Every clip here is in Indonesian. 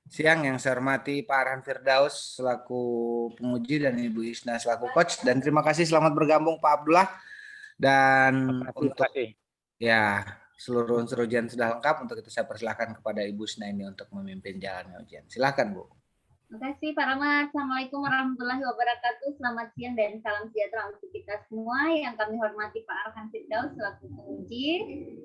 siang yang saya hormati Pak Arhan Firdaus selaku penguji dan Ibu Isna selaku coach, dan terima kasih selamat bergabung Pak Abdullah, dan untuk ya seluruh unsur ujian sudah lengkap. Untuk itu saya persilahkan kepada Ibu Isna ini untuk memimpin jalannya ujian. Silakan Bu. Terima kasih Pak Rahmat. Assalamualaikum warahmatullahi wabarakatuh. Selamat siang dan salam sejahtera untuk kita semua. Yang kami hormati Pak Arhan Firdaus selaku penguji,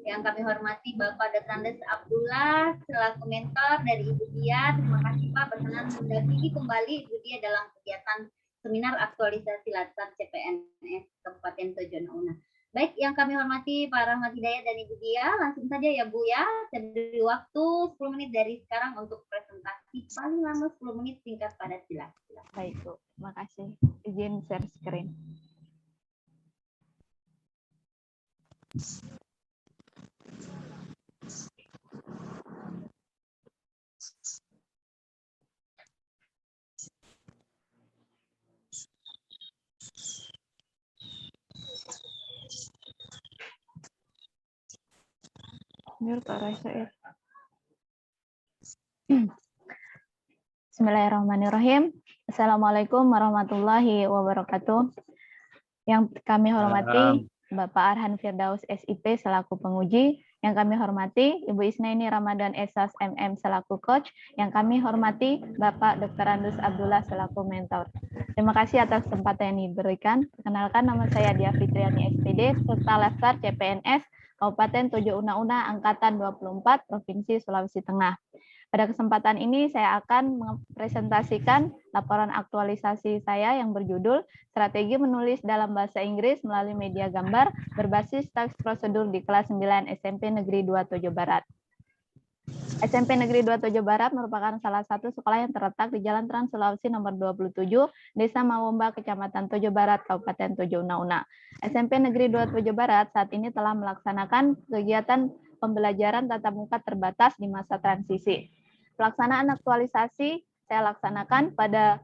yang kami hormati Bapak Dr. Andes Abdullah selaku mentor dari Ibu Dia. Terima kasih Pak berkenan mendampingi kembali Ibu Dia dalam kegiatan seminar aktualisasi latar CPNS Kabupaten Tojo Una. Baik, yang kami hormati Pak Rahmat Hidayat dan Ibu Dia, langsung saja ya Bu ya. Saya beri waktu 10 menit dari sekarang untuk presentasi, paling lama 10 menit, singkat padat, silakan. Baik Bu, terima kasih. Izin share screen. Bismillahirrahmanirrahim. Assalamualaikum warahmatullahi wabarakatuh. Yang kami hormati Bapak Arhan Firdaus SIP selaku penguji, yang kami hormati Ibu Isnaini Ramadan Esas MM selaku coach, yang kami hormati Bapak Dr. Andus Abdullah selaku mentor. Terima kasih atas kesempatan yang diberikan. Perkenalkan, nama saya Dia Fitriani SPD, peserta Daftar CPNS Kabupaten Tojo Una Angkatan 24 Provinsi Sulawesi Tengah. Pada kesempatan ini saya akan mempresentasikan laporan aktualisasi saya yang berjudul Strategi Menulis dalam Bahasa Inggris melalui Media Gambar berbasis teks prosedur di kelas 9 SMP Negeri 2 Tojo Barat. SMP Negeri 2 Tojo Barat merupakan salah satu sekolah yang terletak di Jalan Trans Sulawesi nomor 27, Desa Mawomba, Kecamatan Tojo Barat, Kabupaten Tojo Una. SMP Negeri 2 Tojo Barat saat ini telah melaksanakan kegiatan pembelajaran tatap muka terbatas di masa transisi. Pelaksanaan aktualisasi saya laksanakan pada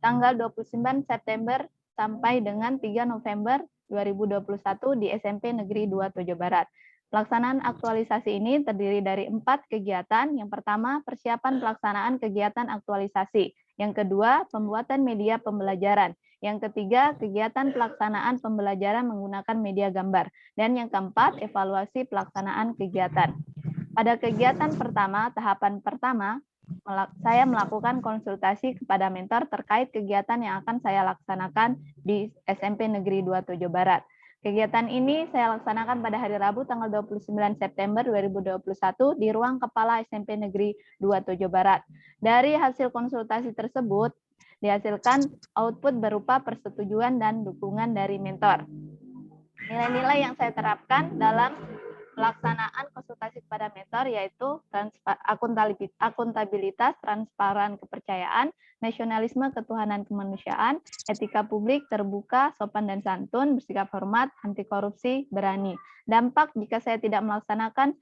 tanggal 29 September sampai dengan 3 November 2021 di SMP Negeri 2 Tojo Barat. Pelaksanaan aktualisasi ini terdiri dari 4 kegiatan. Yang pertama, persiapan pelaksanaan kegiatan aktualisasi. Yang kedua, pembuatan media pembelajaran. Yang ketiga, kegiatan pelaksanaan pembelajaran menggunakan media gambar. Dan yang keempat, evaluasi pelaksanaan kegiatan. Pada kegiatan pertama, tahapan pertama, saya melakukan konsultasi kepada mentor terkait kegiatan yang akan saya laksanakan di SMP Negeri 2 Tojo Barat. Kegiatan ini saya laksanakan pada hari Rabu tanggal 29 September 2021 di ruang kepala SMP Negeri 2 Tojo Barat. Dari hasil konsultasi tersebut, dihasilkan output berupa persetujuan dan dukungan dari mentor. Nilai-nilai yang saya terapkan dalam pelaksanaan konsultasi kepada mentor yaitu akuntabilitas, transparan, kepercayaan, nasionalisme, ketuhanan, kemanusiaan, etika publik, terbuka, sopan dan santun, bersikap hormat, anti korupsi, berani. Dampak jika saya tidak melaksanakan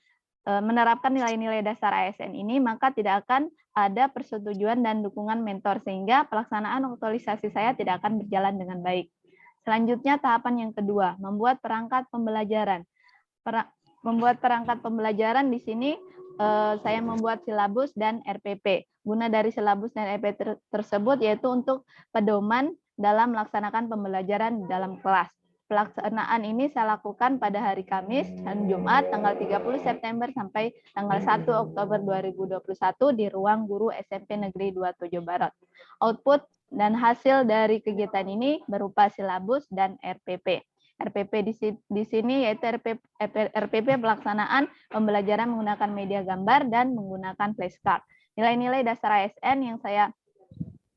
menerapkan nilai-nilai dasar ASN ini, maka tidak akan ada persetujuan dan dukungan mentor sehingga pelaksanaan aktualisasi saya tidak akan berjalan dengan baik. Selanjutnya tahapan yang kedua, membuat perangkat pembelajaran. Membuat perangkat pembelajaran di sini saya membuat silabus dan RPP. Guna dari silabus dan RPP tersebut yaitu untuk pedoman dalam melaksanakan pembelajaran di dalam kelas. Pelaksanaan ini saya lakukan pada hari Kamis dan Jumat tanggal 30 September sampai tanggal 1 Oktober 2021 di ruang guru SMP Negeri 2 Tojo Barat. Output dan hasil dari kegiatan ini berupa silabus dan RPP. RPP di sini yaitu RPP pelaksanaan pembelajaran menggunakan media gambar dan menggunakan flashcard. Nilai-nilai dasar ASN yang saya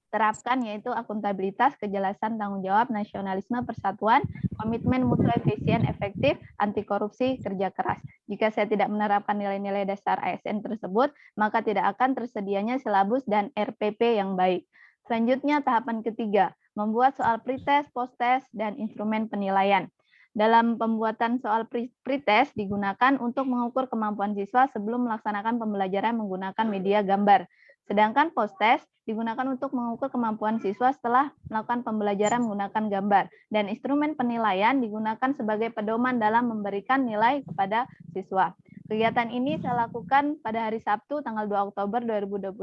terapkan yaitu akuntabilitas, kejelasan, tanggung jawab, nasionalisme, persatuan, komitmen mutu efisien, efektif, anti korupsi, kerja keras. Jika saya tidak menerapkan nilai-nilai dasar ASN tersebut, maka tidak akan tersedianya silabus dan RPP yang baik. Selanjutnya tahapan ketiga, membuat soal pretest, post-test, dan instrumen penilaian. Dalam pembuatan soal pretest digunakan untuk mengukur kemampuan siswa sebelum melaksanakan pembelajaran menggunakan media gambar. Sedangkan post-test digunakan untuk mengukur kemampuan siswa setelah melakukan pembelajaran menggunakan gambar. Dan instrumen penilaian digunakan sebagai pedoman dalam memberikan nilai kepada siswa. Kegiatan ini saya lakukan pada hari Sabtu tanggal 2 Oktober 2021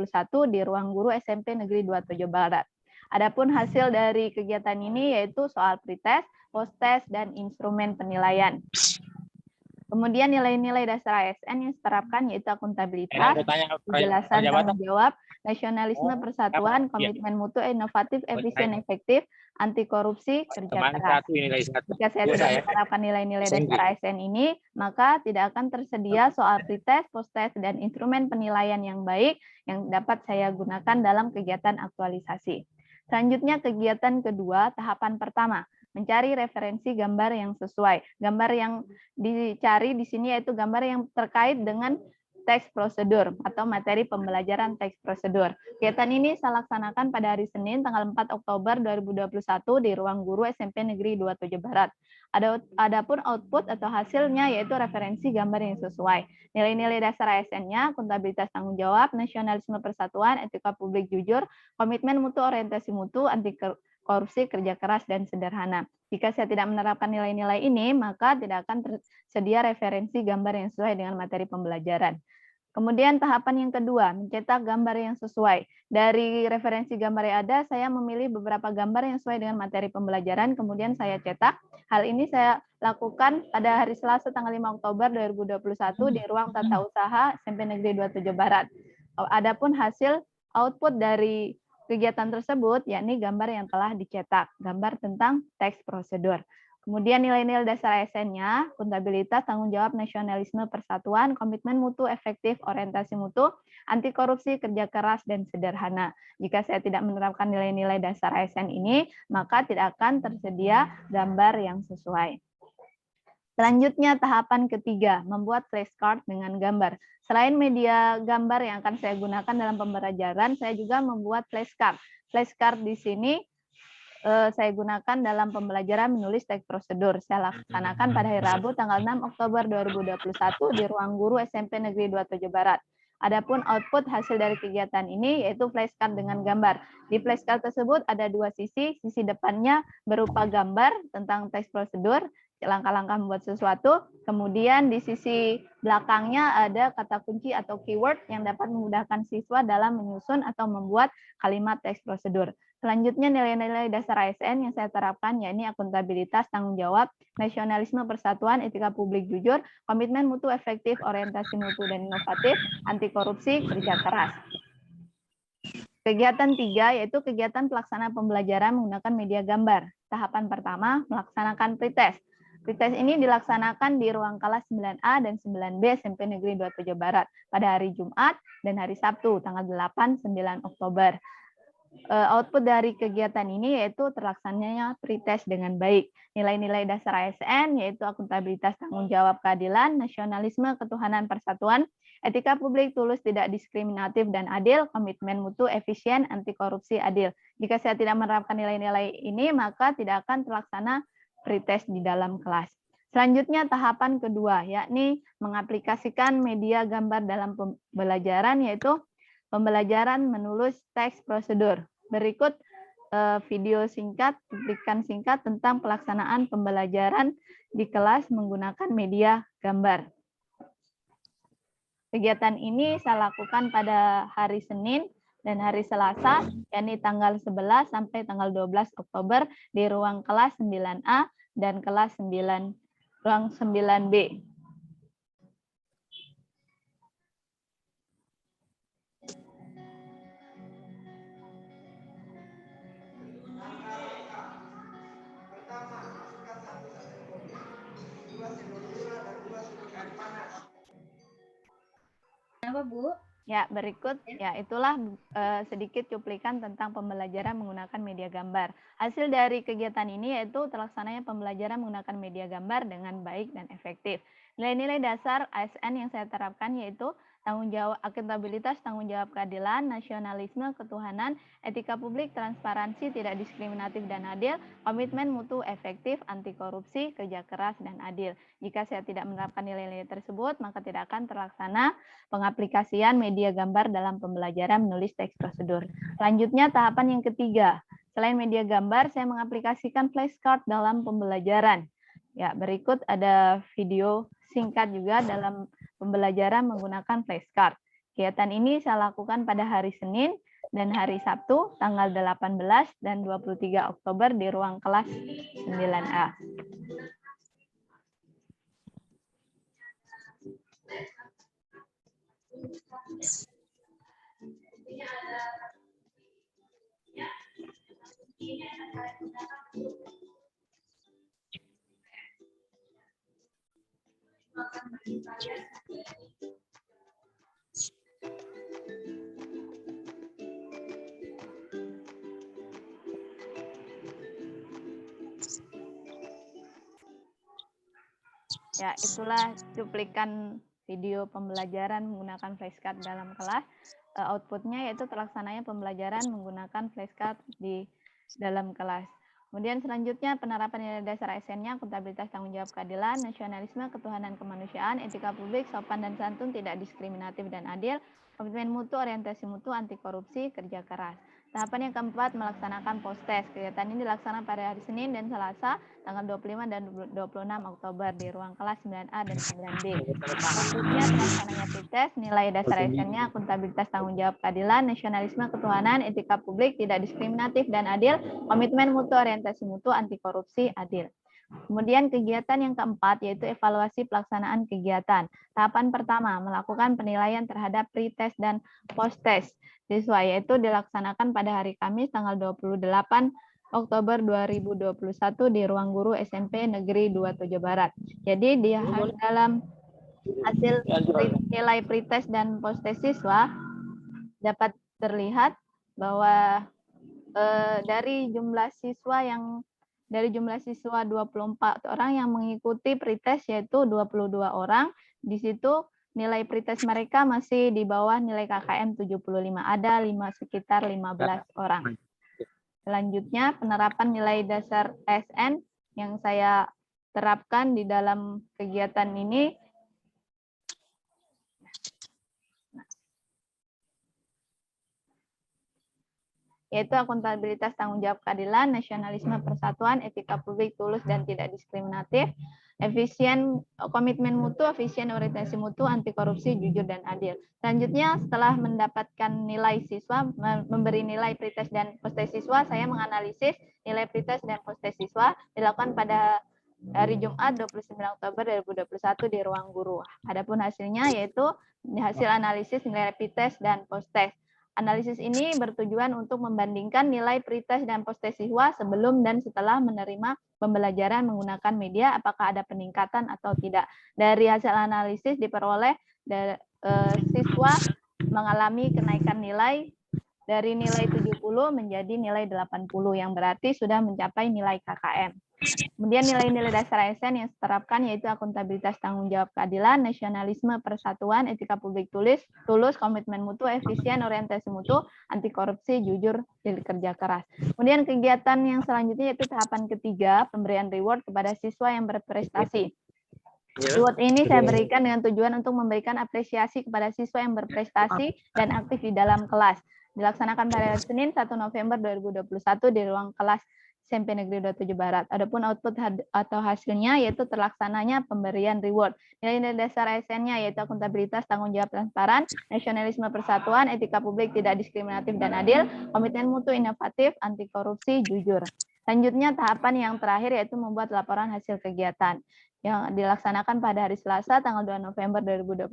di Ruang Guru SMP Negeri 27 Barat. Adapun hasil dari kegiatan ini yaitu soal pretest, post-test, dan instrumen penilaian. Kemudian nilai-nilai dasar ASN yang diterapkan yaitu akuntabilitas, kejelasan tanggung jawab, nasionalisme persatuan, komitmen mutu, inovatif, efisien, efektif, anti korupsi, kerja keras. Jika saya tidak menerapkan nilai-nilai dasar ASN ini, maka tidak akan tersedia soal pretest, post-test, dan instrumen penilaian yang baik yang dapat saya gunakan dalam kegiatan aktualisasi. Selanjutnya kegiatan kedua, tahapan pertama, mencari referensi gambar yang sesuai. Gambar yang dicari di sini yaitu gambar yang terkait dengan teks prosedur atau materi pembelajaran teks prosedur. Kegiatan ini saya laksanakan pada hari Senin tanggal 4 Oktober 2021 di Ruang Guru SMP Negeri 27 Barat. Adapun output atau hasilnya yaitu referensi gambar yang sesuai. Nilai-nilai dasar ASN-nya, akuntabilitas tanggung jawab, nasionalisme persatuan, etika publik jujur, komitmen mutu, orientasi mutu, anti korupsi, kerja keras, dan sederhana. Jika saya tidak menerapkan nilai-nilai ini, maka tidak akan tersedia referensi gambar yang sesuai dengan materi pembelajaran. Kemudian tahapan yang kedua, mencetak gambar yang sesuai. Dari referensi gambar yang ada, saya memilih beberapa gambar yang sesuai dengan materi pembelajaran, kemudian saya cetak. Hal ini saya lakukan pada hari Selasa tanggal 5 Oktober 2021 di Ruang Tata Usaha SMP Negeri 27 Barat. Adapun hasil output dari kegiatan tersebut, yakni gambar yang telah dicetak, gambar tentang teks prosedur. Kemudian nilai-nilai dasar ASN-nya, akuntabilitas, tanggung jawab, nasionalisme, persatuan, komitmen mutu, efektif, orientasi mutu, anti korupsi, kerja keras, dan sederhana. Jika saya tidak menerapkan nilai-nilai dasar ASN ini, maka tidak akan tersedia gambar yang sesuai. Selanjutnya tahapan ketiga, membuat flashcard dengan gambar. Selain media gambar yang akan saya gunakan dalam pembelajaran, saya juga membuat flashcard. Flashcard di sini saya gunakan dalam pembelajaran menulis teks prosedur. Saya laksanakan pada hari Rabu tanggal 6 Oktober 2021 di Ruang Guru SMP Negeri 27 Barat. Adapun output hasil dari kegiatan ini yaitu flashcard dengan gambar. Di flashcard tersebut ada dua sisi depannya berupa gambar tentang teks prosedur, langkah-langkah membuat sesuatu, kemudian di sisi belakangnya ada kata kunci atau keyword yang dapat memudahkan siswa dalam menyusun atau membuat kalimat teks prosedur. Selanjutnya nilai-nilai dasar ASN yang saya terapkan yakni akuntabilitas, tanggung jawab, nasionalisme persatuan, etika publik jujur, komitmen mutu, efektif, orientasi mutu dan inovatif, anti korupsi, kerja keras. Kegiatan 3 yaitu kegiatan pelaksanaan pembelajaran menggunakan media gambar. Tahapan pertama, melaksanakan pretest. Pretest ini dilaksanakan di ruang kelas 9A dan 9B SMP Negeri 27 Barat pada hari Jumat dan hari Sabtu tanggal 8-9 Oktober. Output dari kegiatan ini yaitu terlaksananya pretest dengan baik. Nilai-nilai dasar ASN yaitu akuntabilitas, tanggung jawab, keadilan, nasionalisme, ketuhanan, persatuan, etika publik, tulus, tidak diskriminatif dan adil, komitmen mutu, efisien, anti korupsi, adil. Jika saya tidak menerapkan nilai-nilai ini, maka tidak akan terlaksana pretest di dalam kelas. Selanjutnya tahapan kedua, yakni mengaplikasikan media gambar dalam pembelajaran, yaitu pembelajaran menulis teks prosedur. Berikut video singkat, cuplikan singkat tentang pelaksanaan pembelajaran di kelas menggunakan media gambar. Kegiatan ini saya lakukan pada hari Senin dan hari Selasa, yakni tanggal 11 sampai tanggal 12 Oktober di ruang kelas 9A dan kelas 9, ruang 9B. Apa, Bu? Ya, berikut ya itulah sedikit cuplikan tentang pembelajaran menggunakan media gambar. Hasil dari kegiatan ini yaitu terlaksananya pembelajaran menggunakan media gambar dengan baik dan efektif. Nilai-nilai dasar ASN yang saya terapkan yaitu tanggung jawab, akuntabilitas, tanggung jawab, keadilan, nasionalisme, ketuhanan, etika publik, transparansi, tidak diskriminatif dan adil, komitmen mutu, efektif, anti korupsi, kerja keras dan adil. Jika saya tidak menerapkan nilai-nilai tersebut, maka tidak akan terlaksana pengaplikasian media gambar dalam pembelajaran menulis teks prosedur. Selanjutnya tahapan yang ketiga. Selain media gambar, saya mengaplikasikan flashcard dalam pembelajaran. Ya, berikut ada video singkat juga dalam pembelajaran menggunakan flashcard. Kegiatan ini saya lakukan pada hari Senin dan hari Sabtu tanggal 18 dan 23 Oktober di ruang kelas 9A. Ya, itulah cuplikan video pembelajaran menggunakan flashcard dalam kelas. Outputnya yaitu terlaksananya pembelajaran menggunakan flashcard di dalam kelas. Kemudian selanjutnya penerapan nilai dasar ASN-nya, akuntabilitas, tanggung jawab, keadilan, nasionalisme, ketuhanan, kemanusiaan, etika publik, sopan dan santun, tidak diskriminatif dan adil, komitmen mutu, orientasi mutu, anti korupsi, kerja keras. Tahapan yang keempat, melaksanakan post-test. Kegiatan ini dilaksanakan pada hari Senin dan Selasa, tanggal 25 dan 26 Oktober di ruang kelas 9A dan 9B. Fokusnya terlaksananya tes, nilai dasar ASN-nya, akuntabilitas, tanggung jawab, keadilan, nasionalisme, ketuhanan, etika publik, tidak diskriminatif dan adil, komitmen mutu, orientasi mutu, anti korupsi, adil. Kemudian kegiatan yang keempat yaitu evaluasi pelaksanaan kegiatan. Tahapan pertama, melakukan penilaian terhadap pre-test dan post-test siswa, yaitu dilaksanakan pada hari Kamis tanggal 28 Oktober 2021 di Ruang Guru SMP Negeri 27 Barat. Jadi di dalam hasil nilai pre-test dan post-test siswa dapat terlihat bahwa dari jumlah siswa 24 orang yang mengikuti pretest yaitu 22 orang. Di situ nilai pretest mereka masih di bawah nilai KKM 75. Ada sekitar 15 orang. Selanjutnya penerapan nilai dasar ASN yang saya terapkan di dalam kegiatan ini yaitu akuntabilitas, tanggung jawab, keadilan, nasionalisme, persatuan, etika publik, tulus dan tidak diskriminatif, efisien, komitmen mutu, efisien, orientasi mutu, anti korupsi, jujur dan adil. Selanjutnya setelah mendapatkan nilai siswa, memberi nilai pretest dan post-test siswa, saya menganalisis nilai pretest dan post-test siswa dilakukan pada hari Jumat 29 Oktober 2021 di Ruang Guru. Adapun hasilnya yaitu hasil analisis nilai pretest dan post-test. Analisis ini bertujuan untuk membandingkan nilai pretest dan post-test siswa sebelum dan setelah menerima pembelajaran menggunakan media, apakah ada peningkatan atau tidak. Dari hasil analisis diperoleh siswa mengalami kenaikan nilai dari nilai 70 menjadi nilai 80, yang berarti sudah mencapai nilai KKM. Kemudian nilai-nilai dasar ASN yang diterapkan yaitu akuntabilitas, tanggung jawab, keadilan, nasionalisme, persatuan, etika publik, tulus, komitmen mutu, efisien, orientasi mutu, anti korupsi, jujur, dan kerja keras. Kemudian kegiatan yang selanjutnya yaitu tahapan ketiga, pemberian reward kepada siswa yang berprestasi. Reward ini saya berikan dengan tujuan untuk memberikan apresiasi kepada siswa yang berprestasi dan aktif di dalam kelas. Dilaksanakan pada Senin 1 November 2021 di ruang kelas SMP Negeri 27 Barat. Adapun output atau hasilnya yaitu terlaksananya pemberian reward. Nilai dasar ASN-nya yaitu akuntabilitas, tanggung jawab, transparan, nasionalisme, persatuan, etika publik, tidak diskriminatif dan adil, komitmen mutu, inovatif, anti korupsi, jujur. Selanjutnya tahapan yang terakhir yaitu membuat laporan hasil kegiatan yang dilaksanakan pada hari Selasa tanggal 2 November 2021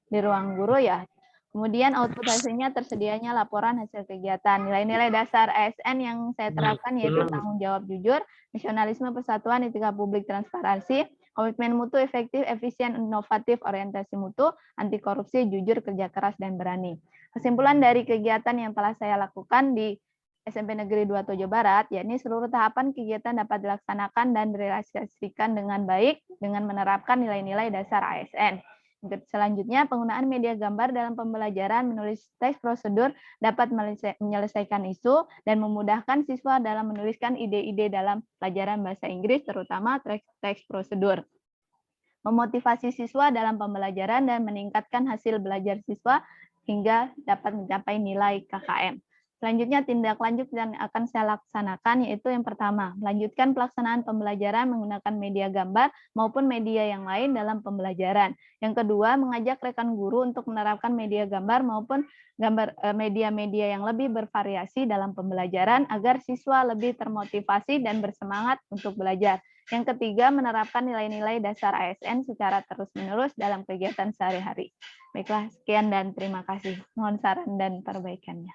di ruang guru ya. Kemudian output hasilnya tersedianya laporan hasil kegiatan. Nilai-nilai dasar ASN yang saya terapkan yaitu tanggung jawab jujur, nasionalisme, persatuan, etika publik, transparansi, komitmen mutu, efektif, efisien, inovatif, orientasi mutu, anti korupsi, jujur, kerja keras, dan berani. Kesimpulan dari kegiatan yang telah saya lakukan di SMP Negeri 27 Barat, yakni seluruh tahapan kegiatan dapat dilaksanakan dan direalisasikan dengan baik dengan menerapkan nilai-nilai dasar ASN. Selanjutnya, penggunaan media gambar dalam pembelajaran menulis teks prosedur dapat menyelesaikan isu dan memudahkan siswa dalam menuliskan ide-ide dalam pelajaran bahasa Inggris, terutama teks prosedur. Memotivasi siswa dalam pembelajaran dan meningkatkan hasil belajar siswa hingga dapat mencapai nilai KKM. Selanjutnya tindak lanjut yang akan saya laksanakan yaitu yang pertama, melanjutkan pelaksanaan pembelajaran menggunakan media gambar maupun media yang lain dalam pembelajaran. Yang kedua, mengajak rekan guru untuk menerapkan media gambar maupun media-media yang lebih bervariasi dalam pembelajaran agar siswa lebih termotivasi dan bersemangat untuk belajar. Yang ketiga, menerapkan nilai-nilai dasar ASN secara terus-menerus dalam kegiatan sehari-hari. Baiklah, sekian dan terima kasih. Mohon saran dan perbaikannya.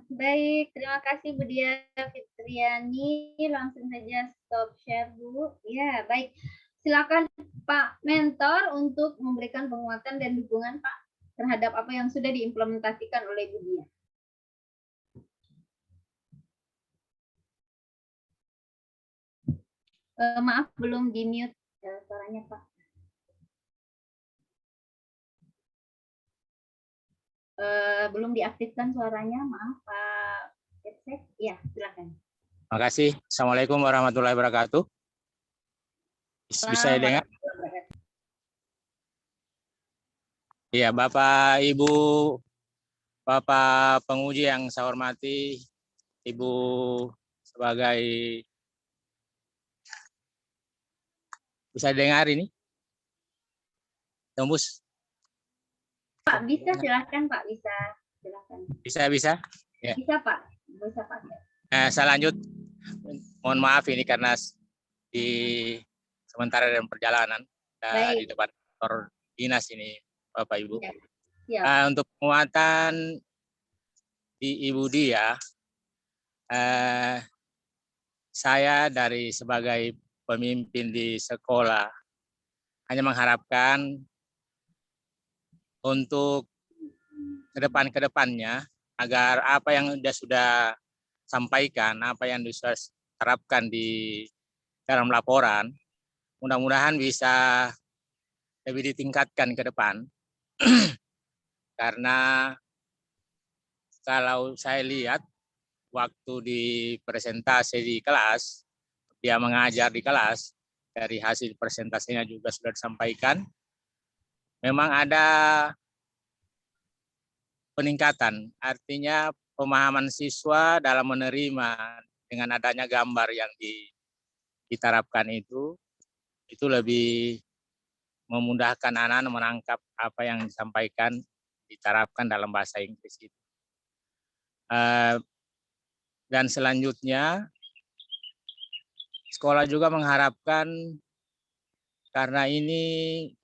Baik, terima kasih Bu Dia Fitriani. Langsung saja stop share Bu. Ya, baik. Silakan Pak Mentor untuk memberikan penguatan dan dukungan Pak terhadap apa yang sudah diimplementasikan oleh Bu Dia. Maaf, belum di-mute suaranya Pak. Belum diaktifkan suaranya, maaf Pak Kepsek. Ya, silakan. Terima kasih. Assalamualaikum warahmatullahi wabarakatuh. Bisa dengar? Iya, Bapak, Ibu, Bapak penguji yang saya hormati, Ibu sebagai, bisa dengar ini? Tembus? Pak, bisa silahkan Pak, bisa. Silahkan. Bisa? Ya. Bisa Pak, bisa Pak. Saya lanjut. Mohon maaf ini karena di sementara dalam perjalanan di depan kantor dinas ini, Bapak Ibu. Ya. Untuk penguatan di Ibu Dia, saya dari sebagai pemimpin di sekolah hanya mengharapkan untuk kedepannya agar apa yang sudah sampaikan, apa yang sudah terapkan di dalam laporan, mudah-mudahan bisa lebih ditingkatkan ke depan. Karena kalau saya lihat waktu di presentasi di kelas, dia mengajar di kelas, dari hasil presentasinya juga sudah disampaikan, memang ada peningkatan, artinya pemahaman siswa dalam menerima dengan adanya gambar yang diterapkan itu lebih memudahkan anak-anak menangkap apa yang disampaikan, diterapkan dalam bahasa Inggris itu. Dan selanjutnya, sekolah juga mengharapkan, karena ini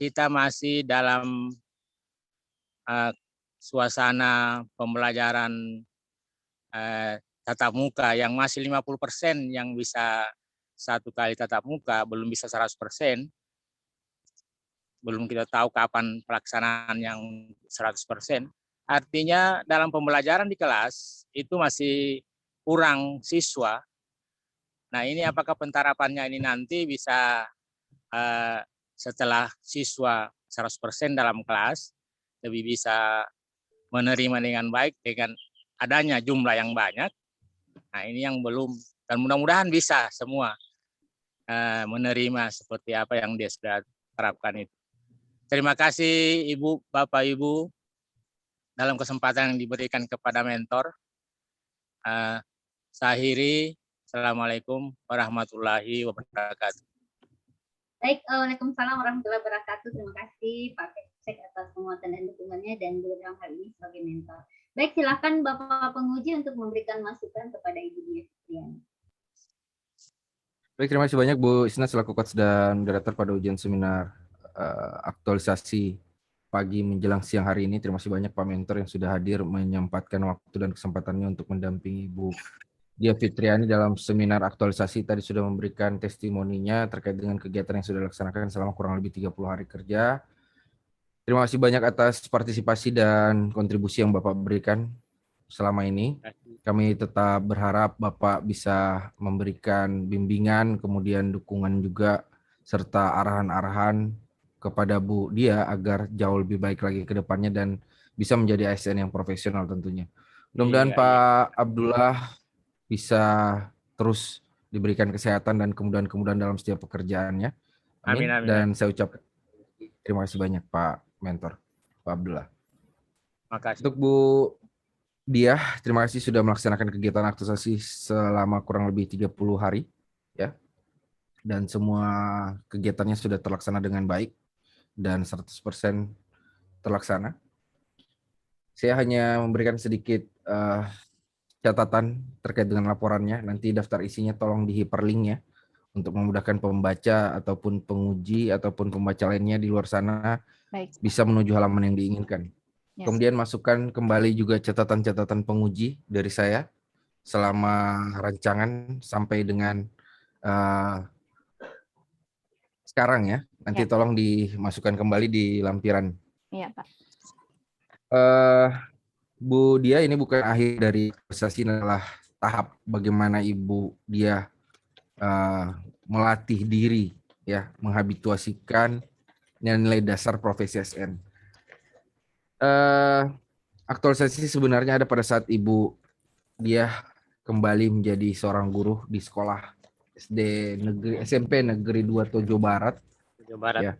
kita masih dalam suasana pembelajaran tatap muka yang masih 50% yang bisa satu kali tatap muka, belum bisa 100%. Belum kita tahu kapan pelaksanaan yang 100%. Artinya dalam pembelajaran di kelas itu masih kurang siswa. Nah, ini apakah penerapannya ini nanti bisa setelah siswa 100% dalam kelas lebih bisa menerima dengan baik dengan adanya jumlah yang banyak. Nah, ini yang belum, dan mudah-mudahan bisa semua menerima seperti apa yang dia sudah terapkan itu. Terima kasih Ibu, Bapak, Ibu dalam kesempatan yang diberikan kepada mentor. Saya akhiri. Assalamualaikum warahmatullahi wabarakatuh. Baik, Waalaikumsalam warahmatullahi wabarakatuh. Terima kasih Pak Kepsek atas penguatan dan dukungannya dan juga dalam hal ini sebagai mentor. Baik, silakan Bapak penguji untuk memberikan masukan kepada Ibu Dia Fitriani. Baik, terima kasih banyak Bu Isna selaku coach dan moderator pada ujian seminar aktualisasi pagi menjelang siang hari ini. Terima kasih banyak Pak Mentor yang sudah hadir menyempatkan waktu dan kesempatannya untuk mendampingi Ibu Dia Fitriani dalam seminar aktualisasi. Tadi sudah memberikan testimoninya terkait dengan kegiatan yang sudah dilaksanakan selama kurang lebih 30 hari kerja. Terima kasih banyak atas partisipasi dan kontribusi yang Bapak berikan selama ini. Kami tetap berharap Bapak bisa memberikan bimbingan, kemudian dukungan juga, serta arahan-arahan kepada Bu Dia agar jauh lebih baik lagi ke depannya dan bisa menjadi ASN yang profesional tentunya. Mudah-mudahan Pak Abdullah bisa terus diberikan kesehatan dan kemudahan-kemudahan dalam setiap pekerjaannya. Amin. Amin. Dan saya ucapkan terima kasih banyak Pak Mentor, Pak Abdullah. Makasih. Untuk Bu Dia, terima kasih sudah melaksanakan kegiatan aktualisasi selama kurang lebih 30 hari, ya. Dan semua kegiatannya sudah terlaksana dengan baik dan 100% terlaksana. Saya hanya memberikan sedikit catatan terkait dengan laporannya. Nanti daftar isinya tolong di hyperlink ya, untuk memudahkan pembaca ataupun penguji ataupun pembaca lainnya di luar sana Baik. bisa menuju halaman yang diinginkan. Ya. Kemudian masukkan kembali juga catatan-catatan penguji dari saya selama rancangan sampai dengan sekarang ya. Nanti Ya. tolong dimasukkan kembali di lampiran. Iya, Pak. Bu Dia, ini bukan akhir dari proses, ini adalah tahap bagaimana Ibu Dia melatih diri ya, menghabituasikan nilai dasar profesi SN. Aktualisasi sebenarnya ada pada saat Ibu Dia kembali menjadi seorang guru di sekolah SMP Negeri 2 Tojo Barat. Ya,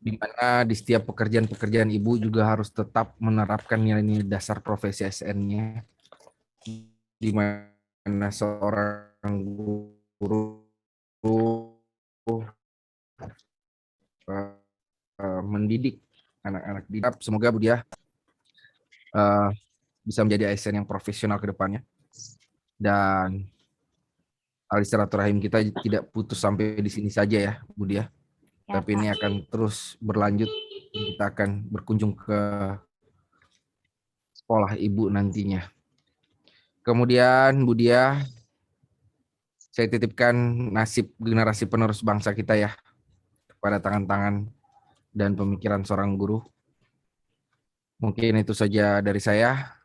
di mana di setiap pekerjaan-pekerjaan Ibu juga harus tetap menerapkan nilai-nilai dasar profesi SN-nya, di mana seorang guru mendidik anak-anak di. Semoga Bu Dia bisa menjadi ASN yang profesional ke depannya, dan tali silaturahim kita tidak putus sampai di sini saja ya Bu Dia, Ya, tapi Pak. ini akan terus berlanjut. Kita akan berkunjung ke sekolah Ibu nantinya. Kemudian Bu Dia, saya titipkan nasib generasi penerus bangsa kita ya pada tangan-tangan dan pemikiran seorang guru. Mungkin itu saja dari saya.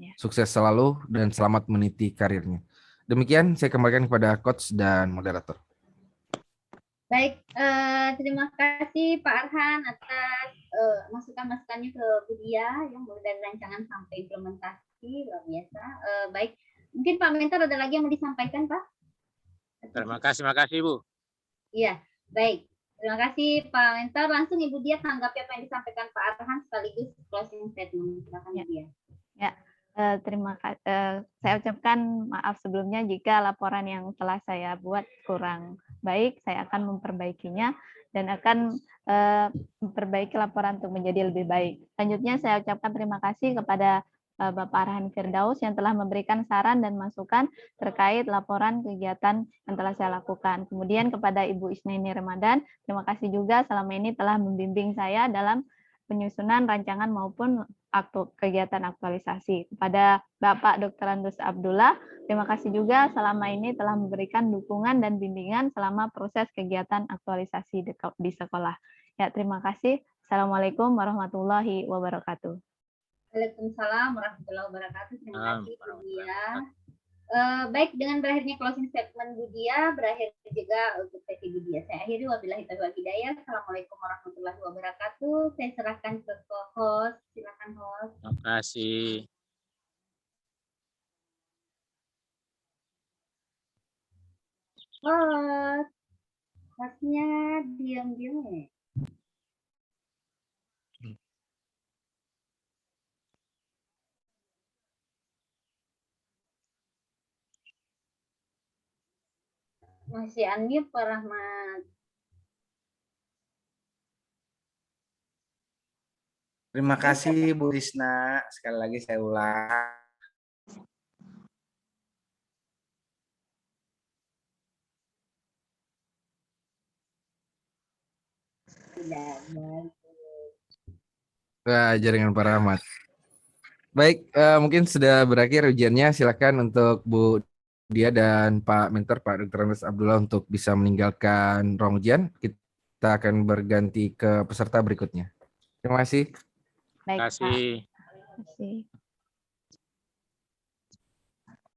Ya. Sukses selalu dan selamat meniti karirnya. Demikian saya kembalikan kepada coach dan moderator. Baik, terima kasih Pak Arhan atas masukan-masukannya ke Bu Dia yang mulai dari rancangan sampai implementasi, luar biasa. Baik, mungkin Pak Mentor ada lagi yang mau disampaikan, Pak? Terima kasih Bu. Iya, baik. Terima kasih Pak Mentor. Langsung Ibu Dia tanggapi apa yang disampaikan Pak Arhan sekaligus closing statement. Silakan Ibu Dia. Ya. Terima kasih. Saya ucapkan maaf sebelumnya jika laporan yang telah saya buat kurang baik. Saya akan memperbaikinya dan akan memperbaiki laporan untuk menjadi lebih baik. Selanjutnya saya ucapkan terima kasih kepada Bapak Arhan Firdaus yang telah memberikan saran dan masukan terkait laporan kegiatan yang telah saya lakukan. Kemudian kepada Ibu Isnaini Ramadan, terima kasih juga selama ini telah membimbing saya dalam penyusunan rancangan maupun kegiatan aktualisasi. Kepada Bapak Dr. Andus Abdullah, terima kasih juga selama ini telah memberikan dukungan dan bimbingan selama proses kegiatan aktualisasi di sekolah. Ya, terima kasih. Assalamualaikum warahmatullahi wabarakatuh. Waalaikumsalam warahmatullahi wabarakatuh. Terima kasih Bu Dia. Baik, dengan berakhirnya closing statement Bu Dia, berakhir juga untuk sesi Bu Dia. Saya akhiri, wabillahi taufiq wal hidayah. Assalamualaikum warahmatullahi wabarakatuh. Saya serahkan ke host. Silakan host. Terima kasih. Host. Hostnya diam-diam ya. Masih unmute Pak Rahmat. Terima kasih Bu Risna. Sekali lagi saya ulang. Jaringan Pak Rahmat. Baik, mungkin sudah berakhir ujiannya. Silakan untuk Bu Dia dan Pak Mentor, Pak Dr. Andus Abdullah untuk bisa meninggalkan ruang ujian. Kita akan berganti ke peserta berikutnya. Terima kasih. Baik, Terima kasih. Pak. Terima kasih.